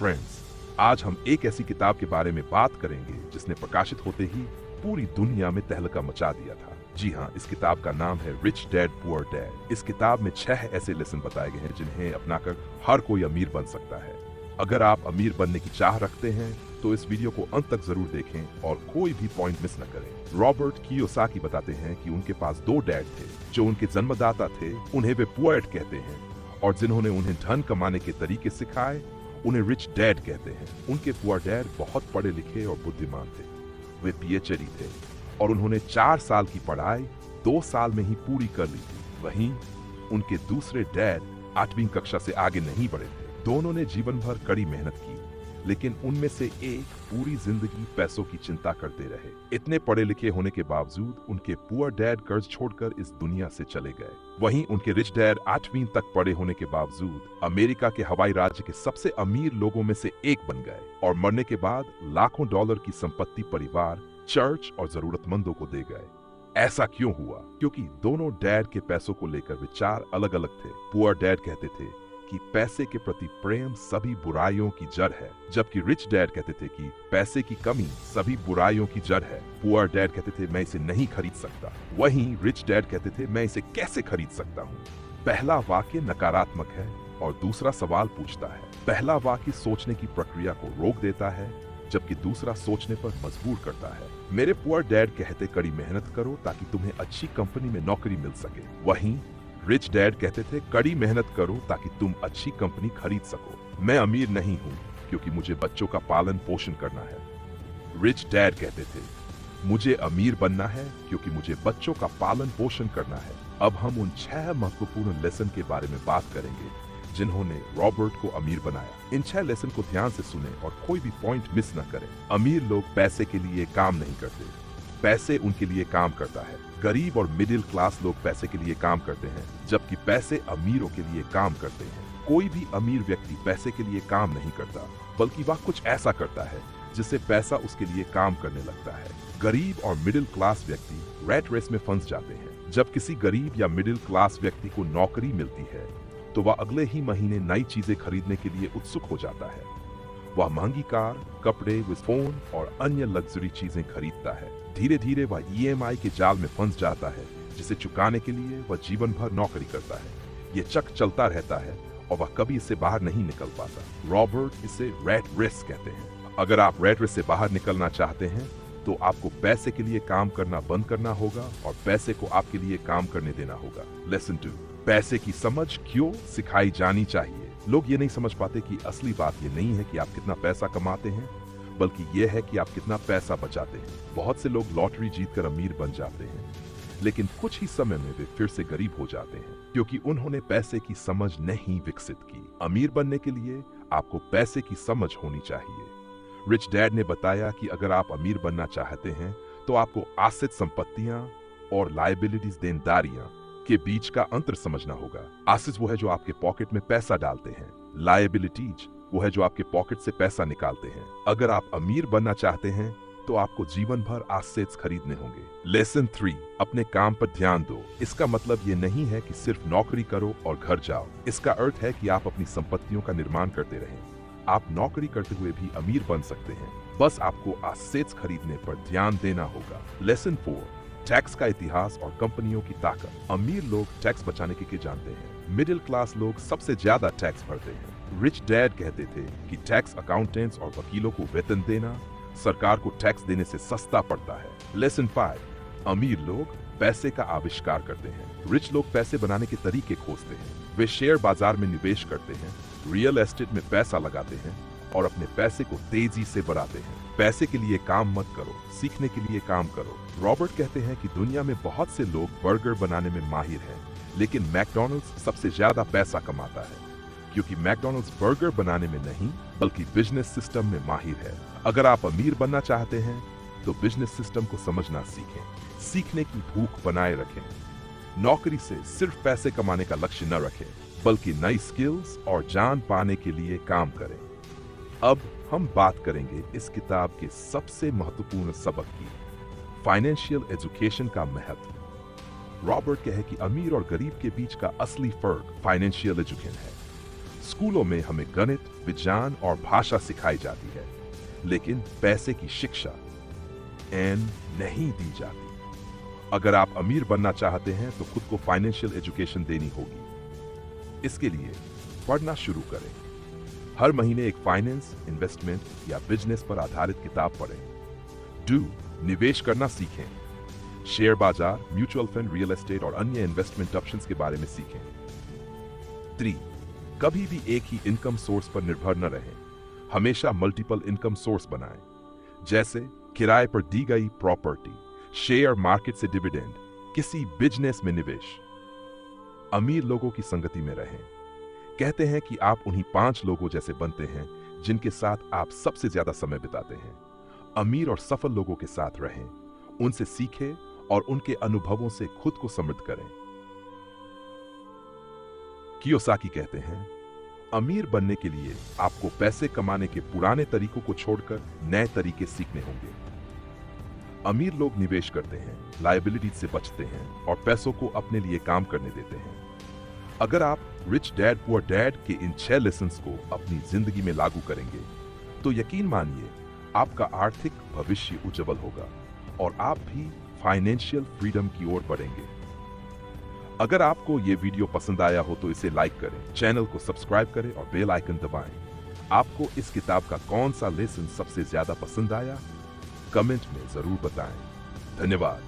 Friends, आज हम एक ऐसी किताब के बारे में बात करेंगे जिसने प्रकाशित होते ही पूरी दुनिया में तहलका मचा दिया था। जी हाँ, इस किताब का नाम है रिच डैड पुअर डैड। इस किताब में 6 ऐसे लेसन बताए गए हैं जिन्हें अपनाकर हर कोई अमीर बन सकता है। अगर आप अमीर बनने की चाह रखते हैं तो इस वीडियो को अंत तक जरूर देखें और कोई भी पॉइंट मिस न करें। रॉबर्ट कियोसाकी बताते हैं कि उनके पास 2 डैड थे जो उनके जन्मदाता थे, उन्हें वे पुअर कहते हैं, और जिन्होंने उन्हें धन कमाने के तरीके सिखाए उन्हें रिच डैड कहते हैं। उनके पुअर डैड बहुत पढ़े लिखे और बुद्धिमान थे। वे पीएचडी थे और उन्होंने 4 साल की पढ़ाई 2 साल में ही पूरी कर ली थी। वहीं उनके दूसरे डैड 8वीं कक्षा से आगे नहीं बढ़े थे। दोनों ने जीवन भर कड़ी मेहनत की, लेकिन उनमें से एक पूरी जिंदगी पैसों की चिंता करते रहे। इतने पढ़े लिखे होने के बावजूद उनके पुअर डैड कर्ज छोड़कर इस दुनिया से चले गए। वहीं उनके रिच डैड 8वीं तक पढ़े होने के बावजूद अमेरिका के हवाई राज्य के सबसे अमीर लोगों में से एक बन गए और मरने के बाद लाखों डॉलर की संपत्ति परिवार, चर्च और जरूरतमंदों को दे गए। ऐसा क्यों हुआ? क्योंकि दोनों डैड के पैसों को लेकर विचार अलग अलग थे। पुअर डैड कहते थे कि पैसे के प्रति प्रेम सभी बुराइयों की जड़ है, जबकि रिच डैड कहते थे कि पैसे की कमी सभी बुराइयों की जड़ है। पुअर डैड कहते थे मैं इसे नहीं खरीद सकता, वहीं रिच डैड कहते थे मैं इसे कैसे खरीद सकता हूँ। पहला वाक्य नकारात्मक है और दूसरा सवाल पूछता है। पहला वाक्य सोचने की प्रक्रिया को रोक देता है, जबकि दूसरा सोचने पर मजबूर करता है। मेरे पुअर डैड कहते कड़ी मेहनत करो ताकि तुम्हें अच्छी कंपनी में नौकरी मिल सके, वहीं रिच डैड कहते थे कड़ी मेहनत करो ताकि तुम अच्छी कंपनी खरीद सको। मैं अमीर नहीं हूँ क्योंकि मुझे बच्चों का पालन पोषण करना है। रिच डैड कहते थे मुझे अमीर बनना है क्योंकि मुझे बच्चों का पालन पोषण करना है। अब हम उन 6 महत्वपूर्ण लेसन के बारे में बात करेंगे जिन्होंने रॉबर्ट को अमीर बनाया। इन 6 लेसन को ध्यान से सुने और कोई भी पॉइंट मिस न करें। अमीर लोग पैसे के लिए काम नहीं करते, पैसे उनके लिए काम करता है। गरीब और मिडिल क्लास लोग पैसे के लिए काम करते हैं, जबकि पैसे अमीरों के लिए काम करते हैं। कोई भी अमीर व्यक्ति पैसे के लिए काम नहीं करता, बल्कि वह कुछ ऐसा करता है जिससे पैसा उसके लिए काम करने लगता है। गरीब और मिडिल क्लास व्यक्ति रैट रेस में फंस जाते हैं। जब किसी गरीब या मिडिल क्लास व्यक्ति को नौकरी मिलती है तो वह अगले ही महीने नई चीजें खरीदने के लिए उत्सुक हो जाता है। वह महंगी कार, कपड़े, फोन और अन्य लग्जरी चीजें खरीदता है। धीरे धीरे वह ईएमआई के जाल में फंस जाता है, जिसे चुकाने के लिए वह जीवन भर नौकरी करता है। ये चक्र चलता रहता है और वह कभी इससे बाहर नहीं निकल पाता। रॉबर्ट इसे रैट रेस कहते हैं। अगर आप रैट रेस से बाहर निकलना चाहते हैं तो आपको पैसे के लिए काम करना बंद करना होगा और पैसे को आपके लिए काम करने देना होगा। लेसन 2, पैसे की समझ क्यों सिखाई जानी चाहिए। लोग ये नहीं समझ पाते कि असली बात ये नहीं है कि आप कितना पैसा कमाते हैं, बल्कि ये है कि आप कितना पैसा बचाते हैं। बहुत से लोग लॉटरी जीतकर अमीर बन जाते हैं, लेकिन कुछ ही समय में वे फिर से गरीब हो जाते हैं क्योंकि उन्होंने पैसे की समझ नहीं विकसित की। अमीर बनने के लिए आपको पैसे की समझ होनी चाहिए। रिच डैड ने बताया कि अगर आप अमीर बनना चाहते हैं तो आपको आसित संपत्तियां और लायबिलिटीज, देनदारियां के बीच का अंतर समझना होगा। आसित वो है जो आपके पॉकेट में पैसा डालते हैं, लायबिलिटीज वो है जो आपके पॉकेट से पैसा निकालते हैं। अगर आप अमीर बनना चाहते हैं तो आपको जीवन भर एसेट्स खरीदने होंगे। लेसन 3, अपने काम पर ध्यान दो। इसका मतलब ये नहीं है कि सिर्फ नौकरी करो और घर जाओ। इसका अर्थ है कि आप अपनी संपत्तियों का निर्माण करते रहें। आप नौकरी करते हुए भी अमीर बन सकते हैं, बस आपको एसेट्स खरीदने पर ध्यान देना होगा। लेसन 4, टैक्स का इतिहास और कंपनियों की ताकत। अमीर लोग टैक्स बचाने के जानते हैं, मिडिल क्लास लोग सबसे ज्यादा टैक्स भरते हैं। रिच डैड कहते थे कि टैक्स अकाउंटेंट्स और वकीलों को वेतन देना सरकार को टैक्स देने से सस्ता पड़ता है। लेसन 5, अमीर लोग पैसे का आविष्कार करते हैं। रिच लोग पैसे बनाने के तरीके खोजते हैं। वे शेयर बाजार में निवेश करते हैं, रियल एस्टेट में पैसा लगाते हैं और अपने पैसे को तेजी से बढ़ाते हैं। पैसे के लिए काम मत करो, सीखने के लिए काम करो। रॉबर्ट कहते हैं कि दुनिया में बहुत से लोग बर्गर बनाने में माहिर हैं, लेकिन मैकडॉनल्ड्स सबसे ज्यादा पैसा कमाता है क्योंकि मैकडॉनल्ड्स बर्गर बनाने में नहीं बल्कि बिजनेस सिस्टम में माहिर है। अगर आप अमीर बनना चाहते हैं तो बिजनेस सिस्टम को समझना सीखें, सीखने की भूख बनाए रखें। नौकरी से सिर्फ पैसे कमाने का लक्ष्य न रखें, बल्कि नई स्किल्स और जान पाने के लिए काम करें। अब हम बात करेंगे इस किताब के सबसे महत्वपूर्ण सबक की, फाइनेंशियल एजुकेशन का महत्व। रॉबर्ट कहे कि अमीर और गरीब के बीच का असली फर्क फाइनेंशियल एजुकेशन है। स्कूलों में हमें गणित, विज्ञान और भाषा सिखाई जाती है, लेकिन पैसे की शिक्षा नहीं दी जाती। अगर आप अमीर बनना चाहते हैं तो खुद को फाइनेंशियल एजुकेशन देनी होगी। इसके लिए पढ़ना शुरू करें। हर महीने एक फाइनेंस, इन्वेस्टमेंट या बिजनेस पर आधारित किताब पढ़ें। निवेश करना सीखें। शेयर बाजार, म्यूचुअल फंड, रियल एस्टेट और अन्य इन्वेस्टमेंट ऑप्शंस के बारे में सीखें। 3. कभी भी एक ही इनकम सोर्स पर निर्भर न रहें। हमेशा मल्टीपल इनकम सोर्स बनाएं, जैसे किराए पर दी गई प्रॉपर्टी, शेयर मार्केट से डिविडेंड, किसी बिजनेस में निवेश। अमीर लोगों की संगति में रहें। कहते हैं कि आप उन्हीं 5 लोगों जैसे बनते हैं जिनके साथ आप सबसे ज्यादा समय बिताते हैं। अमीर और सफल लोगों के साथ रहें, उनसे सीखें और उनके अनुभवों से खुद को समृद्ध करें। कियोसाकी कहते हैं, अमीर बनने के लिए आपको पैसे कमाने के पुराने तरीकों को छोड़कर नए तरीके सीखने होंगे। अमीर लोग निवेश करते हैं, लायबिलिटी से बचते हैं और पैसों को अपने लिए काम करने देते हैं। अगर आप रिच डैड पुअर डैड के इन 6 लेसन्स को अपनी जिंदगी में लागू करेंगे तो यकीन मानिए आपका आर्थिक भविष्य उज्जवल होगा और आप भी फाइनेंशियल फ्रीडम की ओर बढ़ेंगे। अगर आपको यह वीडियो पसंद आया हो तो इसे लाइक करें, चैनल को सब्सक्राइब करें और बेल आइकन दबाएं। आपको इस किताब का कौन सा लेसन सबसे ज्यादा पसंद आया, कमेंट में जरूर बताएं। धन्यवाद।